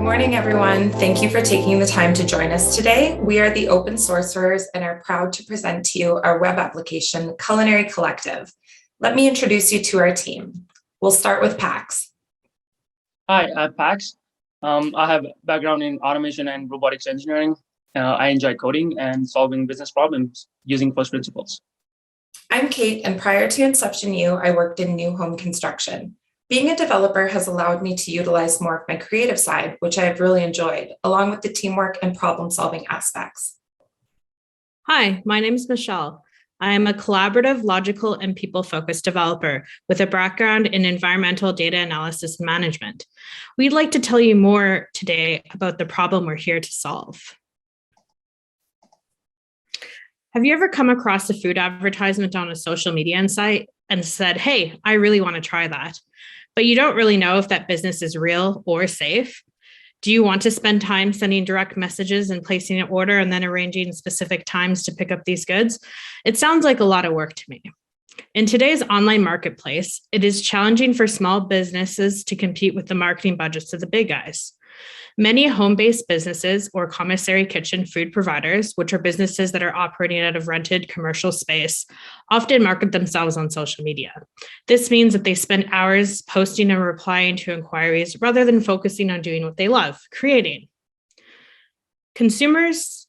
morning, everyone. Thank you for taking the time to join us today. We are the Open Sorcerers and are proud to present to you our web application, Culinary Collective. Let me introduce you to our team. We'll start with Pax. Hi, I'm Pax. I have a background in automation and robotics engineering. I enjoy coding and solving business problems using first principles. I'm Kate, and prior to Inception U, I worked in new home construction. Being a developer has allowed me to utilize more of my creative side, which I have really enjoyed, along with the teamwork and problem-solving aspects. Hi, my name is Michelle. I am a collaborative, logical, and people-focused developer with a background in environmental data analysis and management. We'd like to tell you more today about the problem we're here to solve. Have you ever come across a food advertisement on a social media site and said, hey, I really want to try that, but you don't really know if that business is real or safe? Do you want to spend time sending direct messages and placing an order and then arranging specific times to pick up these goods? It sounds like a lot of work to me. In today's online marketplace, it is challenging for small businesses to compete with the marketing budgets of the big guys. Many home-based businesses or commissary kitchen food providers, which are businesses that are operating out of rented commercial space, often market themselves on social media. This means that they spend hours posting and replying to inquiries rather than focusing on doing what they love, creating. Consumers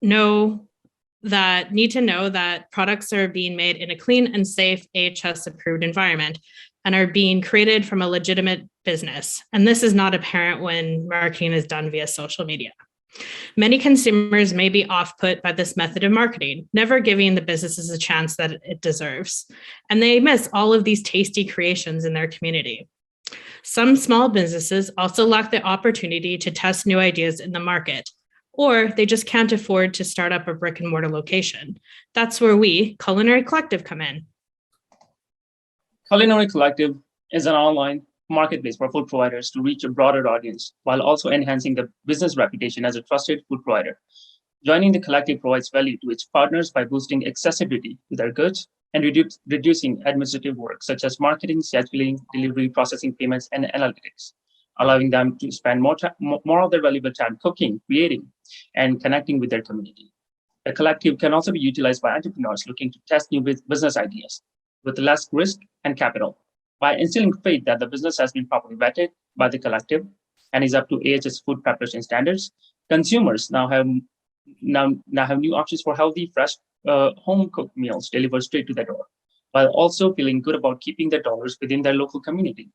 need to know that products are being made in a clean and safe AHS-approved environment and are being created from a legitimate business. And this is not apparent when marketing is done via social media. Many consumers may be off-put by this method of marketing, never giving the businesses a chance that it deserves. And they miss all of these tasty creations in their community. Some small businesses also lack the opportunity to test new ideas in the market, or they just can't afford to start up a brick and mortar location. That's where we, Culinary Collective, come in. Culinary Collective is an online marketplace for food providers to reach a broader audience while also enhancing the business reputation as a trusted food provider. Joining the collective provides value to its partners by boosting accessibility to their goods and reducing administrative work such as marketing, scheduling, delivery, processing payments, and analytics, allowing them to spend more of their valuable time cooking, creating, and connecting with their community. The collective can also be utilized by entrepreneurs looking to test new business ideas with less risk and capital. By instilling faith that the business has been properly vetted by the collective and is up to AHS food preparation standards, consumers now have new options for healthy, fresh, home-cooked meals delivered straight to their door, while also feeling good about keeping their dollars within their local community.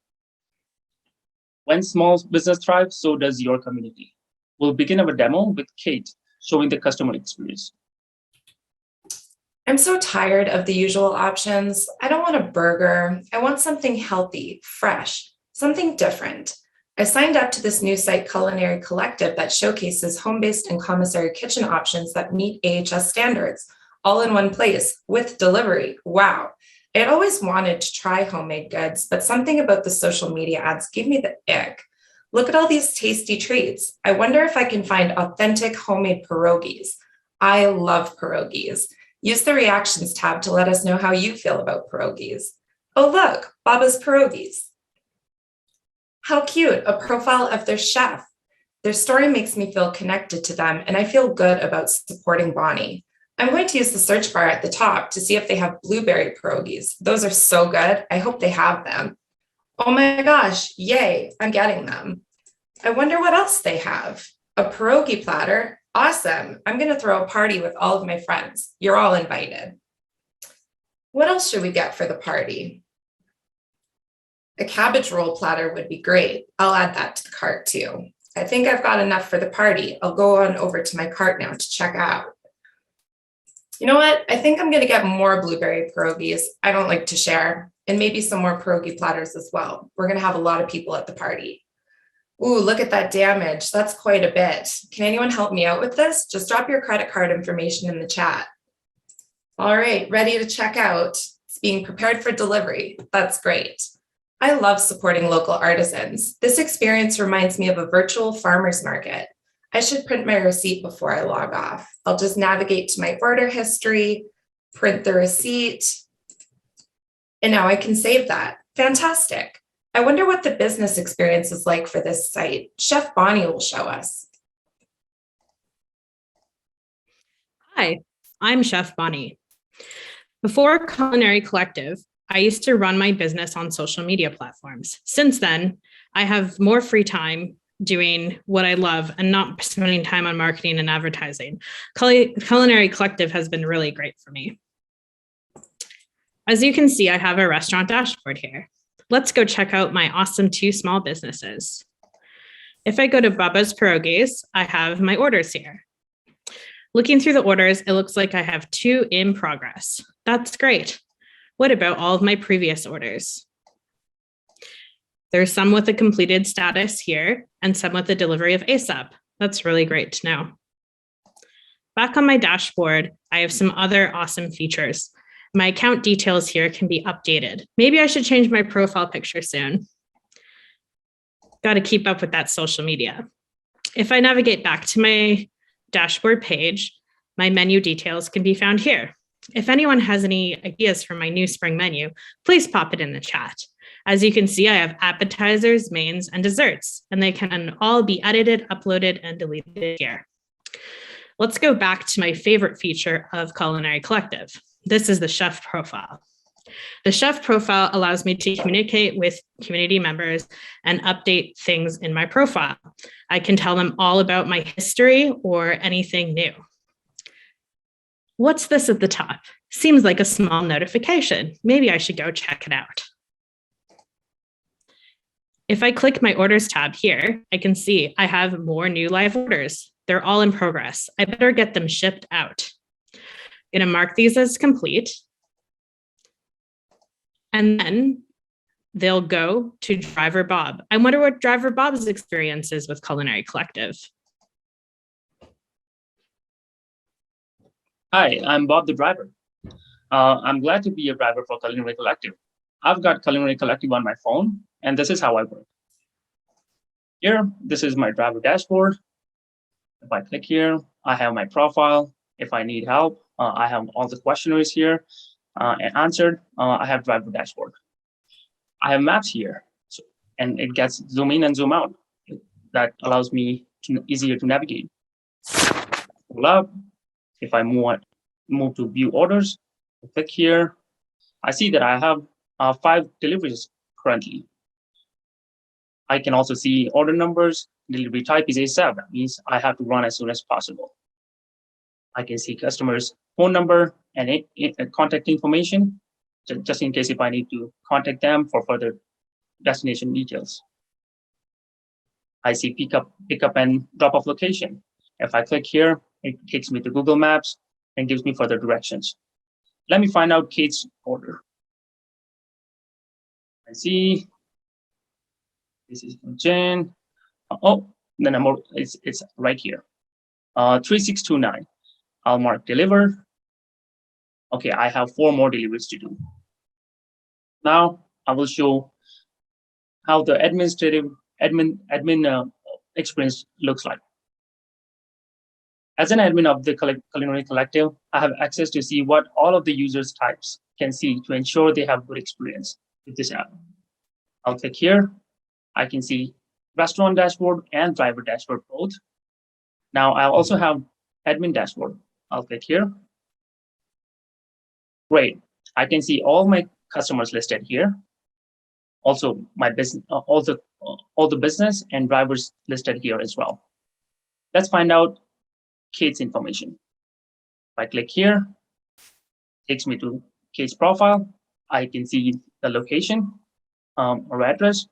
When small business thrives, so does your community. We'll begin our demo with Kate showing the customer experience. I'm so tired of the usual options. I don't want a burger. I want something healthy, fresh, something different. I signed up to this new site, Culinary Collective, that showcases home-based and commissary kitchen options that meet AHS standards, all in one place with delivery. Wow. I had always wanted to try homemade goods, but something about the social media ads gave me the ick. Look at all these tasty treats. I wonder if I can find authentic homemade pierogies. I love pierogies. Use the reactions tab to let us know how you feel about pierogies. Oh, look, Baba's Pierogies. How cute, a profile of their chef. Their story makes me feel connected to them, and I feel good about supporting Bonnie. I'm going to use the search bar at the top to see if they have blueberry pierogies. Those are so good. I hope they have them. Oh my gosh, yay, I'm getting them. I wonder what else they have. A pierogi platter. Awesome. I'm going to throw a party with all of my friends. You're all invited. What else should we get for the party? A cabbage roll platter would be great. I'll add that to the cart too. I think I've got enough for the party. I'll go on over to my cart now to check out. You know what? I think I'm going to get more blueberry pierogies. I don't like to share, and maybe some more pierogi platters as well. We're going to have a lot of people at the party. Ooh, look at that damage. That's quite a bit. Can anyone help me out with this? Just drop your credit card information in the chat. All right, ready to check out. It's being prepared for delivery. That's great. I love supporting local artisans. This experience reminds me of a virtual farmer's market. I should print my receipt before I log off. I'll just navigate to my order history, print the receipt, and now I can save that. Fantastic. I wonder what the business experience is like for this site. Chef Bonnie will show us. Hi, I'm Chef Bonnie. Before Culinary Collective, I used to run my business on social media platforms. Since then, I have more free time doing what I love and not spending time on marketing and advertising. Culinary Collective has been really great for me. As you can see, I have a restaurant dashboard here. Let's go check out my awesome 2 small businesses. If I go to Bubba's Pierogies, I have my orders here. Looking through the orders, it looks like I have 2 in progress. That's great. What about all of my previous orders? There's some with a completed status here and some with the delivery of ASAP. That's really great to know. Back on my dashboard, I have some other awesome features. My account details here can be updated. Maybe I should change my profile picture soon. Got to keep up with that social media. If I navigate back to my dashboard page, my menu details can be found here. If anyone has any ideas for my new spring menu, please pop it in the chat. As you can see, I have appetizers, mains, and desserts, and they can all be edited, uploaded, and deleted here. Let's go back to my favorite feature of Culinary Collective. This is the chef profile. The chef profile allows me to communicate with community members and update things in my profile. I can tell them all about my history or anything new. What's this at the top? Seems like a small notification. Maybe I should go check it out. If I click my orders tab here, I can see I have more new live orders. They're all in progress. I better get them shipped out. I'm going to mark these as complete. And then they'll go to Driver Bob. I wonder what Driver Bob's experience is with Culinary Collective. Hi, I'm Bob the driver. I'm glad to be a driver for Culinary Collective. I've got Culinary Collective on my phone, and this is how I work. Here, this is my driver dashboard. If I click here, I have my profile. If I need help, I have all the questionnaires here answered. I have driver dashboard. I have maps here, and it gets zoom in and zoom out. That allows me easier to navigate. Pull up. If I move to view orders, click here. I see that I have 5 deliveries currently. I can also see order numbers. Delivery type is ASAP. That means I have to run as soon as possible. I can see customers' phone number and contact information, just in case if I need to contact them for further destination details. I see pickup and drop-off location. If I click here, it takes me to Google Maps and gives me further directions. Let me find out Kate's order. I see this is from Jen. Oh, the number it's right here. 3629. I'll mark deliver. Okay, I have 4 more deliveries to do. Now I will show how the admin experience looks like. As an admin of the Culinary Collective, I have access to see what all of the users' types can see to ensure they have good experience with this app. I'll click here. I can see restaurant dashboard and driver dashboard both. Now I also have admin dashboard. I'll click here. Great. I can see all my customers listed here. Also, my business, all the business and drivers listed here as well. Let's find out Kate's information. If I click here, it takes me to Kate's profile. I can see the location or address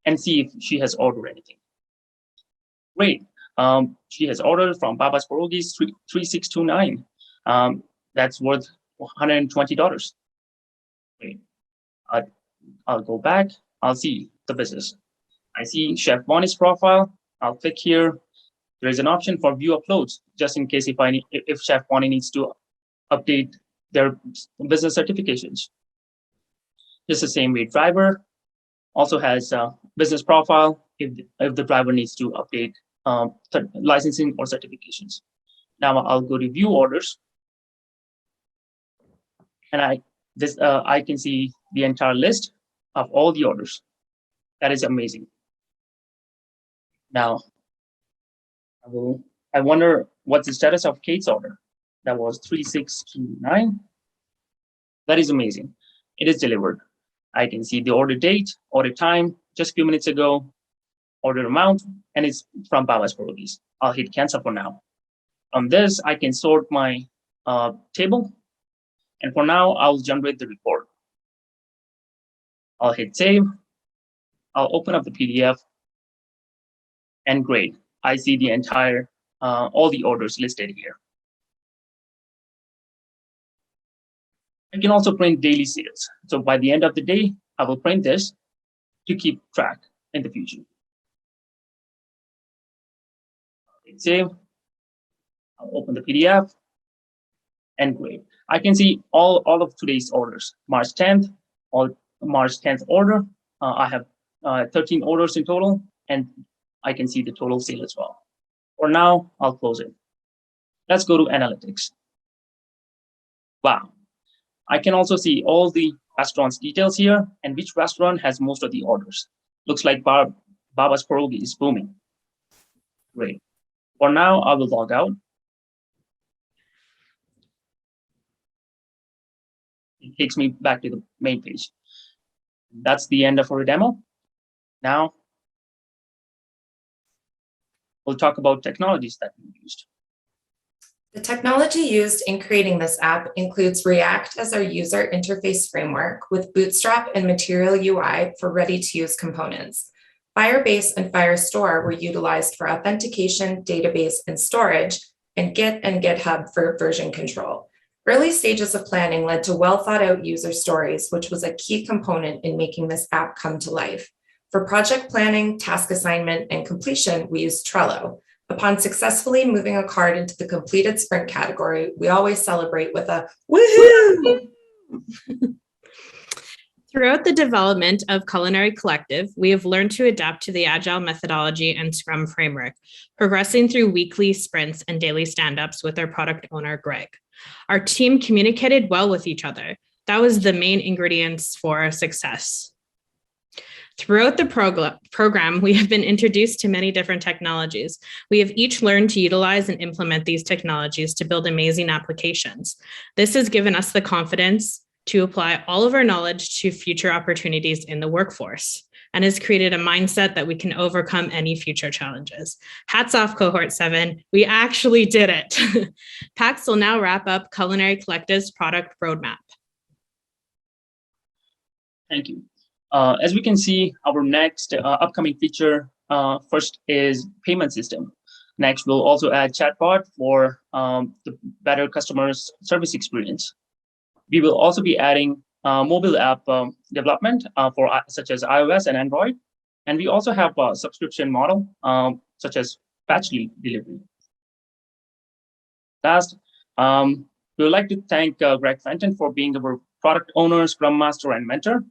and see if she has ordered anything. Great. She has ordered from Baba's Pierogies 3629. That's worth $120. Great. I'll go back. I'll see the business. I see Chef Bonnie's profile. I'll click here. There is an option for view uploads, just in case if Chef Bonnie needs to update their business certifications. Just the same way, driver also has a business profile if the driver needs to update licensing or certifications. Now I'll go to view orders, and I can see the entire list of all the orders. That is amazing. Now, I wonder what's the status of Kate's order. That was 3629. That is amazing. It is delivered. I can see the order date, order time, just a few minutes ago, order amount, and it's from Baba's Pierogies. I'll hit cancel for now. On this, I can sort my table. And for now, I'll generate the report. I'll hit save. I'll open up the PDF. And great, I see the entire, all the orders listed here. I can also print daily sales. So by the end of the day, I will print this to keep track in the future. Hit save. I'll open the PDF. And great, I can see all of today's orders. March 10th, all March 10th order. I have 13 orders in total, and I can see the total sale as well. For now, I'll close it. Let's go to analytics. Wow, I can also see all the restaurants details here and which restaurant has most of the orders. Looks like Baba's Pierogi is booming. Great. For now, I will log out. It takes me back to the main page. That's the end of our demo. Now, we'll talk about technologies that we used. The technology used in creating this app includes React as our user interface framework with Bootstrap and Material UI for ready-to-use components. Firebase and Firestore were utilized for authentication, database, and storage, and Git and GitHub for version control. Early stages of planning led to well-thought-out user stories, which was a key component in making this app come to life. For project planning, task assignment, and completion, we used Trello. Upon successfully moving a card into the completed sprint category, we always celebrate with a woohoo! Throughout the development of Culinary Collective, we have learned to adapt to the Agile methodology and Scrum framework, progressing through weekly sprints and daily stand-ups with our product owner, Greg. Our team communicated well with each other. That was the main ingredients for our success. Throughout the program, we have been introduced to many different technologies. We have each learned to utilize and implement these technologies to build amazing applications. This has given us the confidence to apply all of our knowledge to future opportunities in the workforce and has created a mindset that we can overcome any future challenges. Hats off, Cohort 7. We actually did it. Pax will now wrap up Culinary Collective's product roadmap. Thank you. As we can see, our next upcoming feature first is payment system. Next, we'll also add chatbot for the better customer service experience. We will also be adding mobile app development for such as iOS and Android. And we also have a subscription model such as batch lead delivery. Last, we would like to thank Greg Fenton for being our product owner, Scrum Master, and mentor.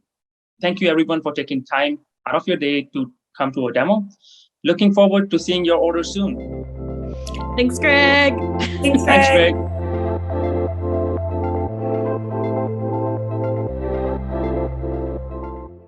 Thank you, everyone, for taking time out of your day to come to a demo. Looking forward to seeing your order soon. Thanks, Greg. Thanks, Thanks, Greg.